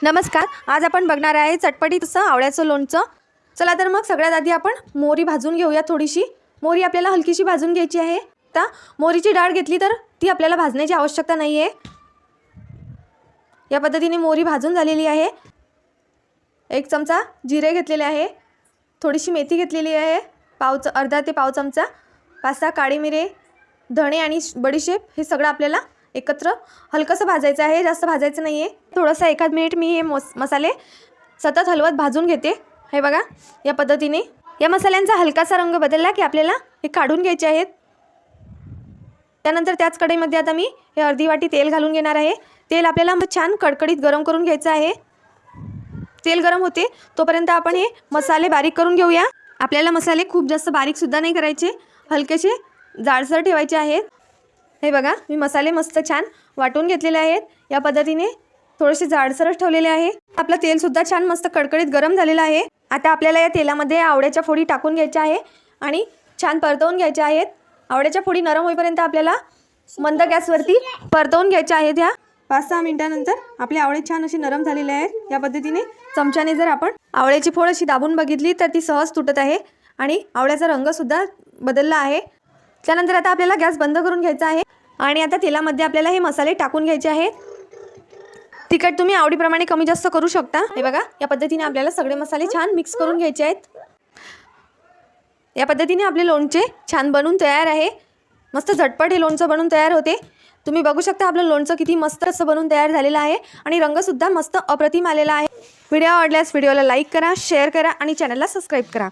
नमस्कार, आज आपण बघणार आहे चटपटीचं आवळ्याचं लोणचं। चला तर मग सगळ्यात आधी आपण मोहरी भाजून घेऊया। थोडीशी मोहरी आपल्याला हलकीशी भाजून घ्यायची आहे। आता मोहरीची डाळ घेतली तर ती आपल्याला भाजण्याची आवश्यकता नाही आहे। या पद्धतीने मोहरी भाजून झालेली आहे। एक चमचा जिरे घेतलेले आहे, थोडीशी मेथी घेतलेली आहे, अर्धा ते पाव चमचा, 5-6 काळी मिरे, धणे आणि बडीशेप हे सगळं आपल्याला एकत्र हलकसं भाजायचं आहे, जास्त भाजायचं नाही आहे। थोडंसं 1 मिनिट मी हे मसाले सतत हलवत भाजून घेते। हे बघा, या पद्धतीने या मसाल्यांचा हलकासा रंग बदलला की आपल्याला हे काढून घ्यायचे आहेत। त्यानंतर त्याच कढईमध्ये आता मी हे अर्धी वाटी तेल घालून घेणार आहे। तेल आपल्याला छान कडकडीत गरम करून घ्यायचं आहे। तेल गरम होते तोपर्यंत आपण हे मसाले बारीक करून घेऊया। आपल्याला मसाले खूप जास्त बारीक सुद्धा नाही करायचे, हलकेसे जाडसर ठेवायचे आहेत। हे बघा, मी मसाले मस्त छान वाटून घेतलेले आहेत। या पद्धतीने थोडेसे जाडसरच ठेवलेले आहे। आपलं तेल सुद्धा छान मस्त कडकडीत गरम झालेलं आहे। आता आपल्याला या तेलामध्ये आवळ्याच्या फोडी टाकून घ्यायच्या आहे आणि छान परतवून घ्यायच्या आहेत। आवळ्याच्या फोडी नरम होईपर्यंत आपल्याला मंद गॅसवरती परतवून घ्यायच्या आहेत। ह्या 5-6 मिनिटांनंतर आपले आवळे छान असे नरम झालेले आहेत। या पद्धतीने चमच्याने जर आपण आवळ्याची फोड अशी दाबून बघितली तर ती सहज तुटत आहे आणि आवळ्याचा रंग सुद्धा बदलला आहे। त्यानंतर आता आपल्याला गॅस बंद करून घ्यायचा आहे आणि आता तेलामध्ये आपल्याला हे मसाले टाकून घ्यायचे आहेत। तिखट तुम्ही आवडीप्रमाणे कमी जास्त करू शकता। हे बघा, या पद्धतीने आपल्याला सगळे मसाले छान मिक्स करून घ्यायचे आहेत। या पद्धतीने आपले लोणचे छान बनून तयार आहे। मस्त झटपट हे लोणचं बनून तयार होते। तुम्ही बघू शकता आपलं लोणचं किती मस्त असं बनून तयार झालेलं आहे आणि रंगसुद्धा मस्त अप्रतिम आलेला आहे। व्हिडिओ आवडल्यास व्हिडिओला लाईक करा, शेअर करा आणि चॅनलला सबस्क्राईब करा।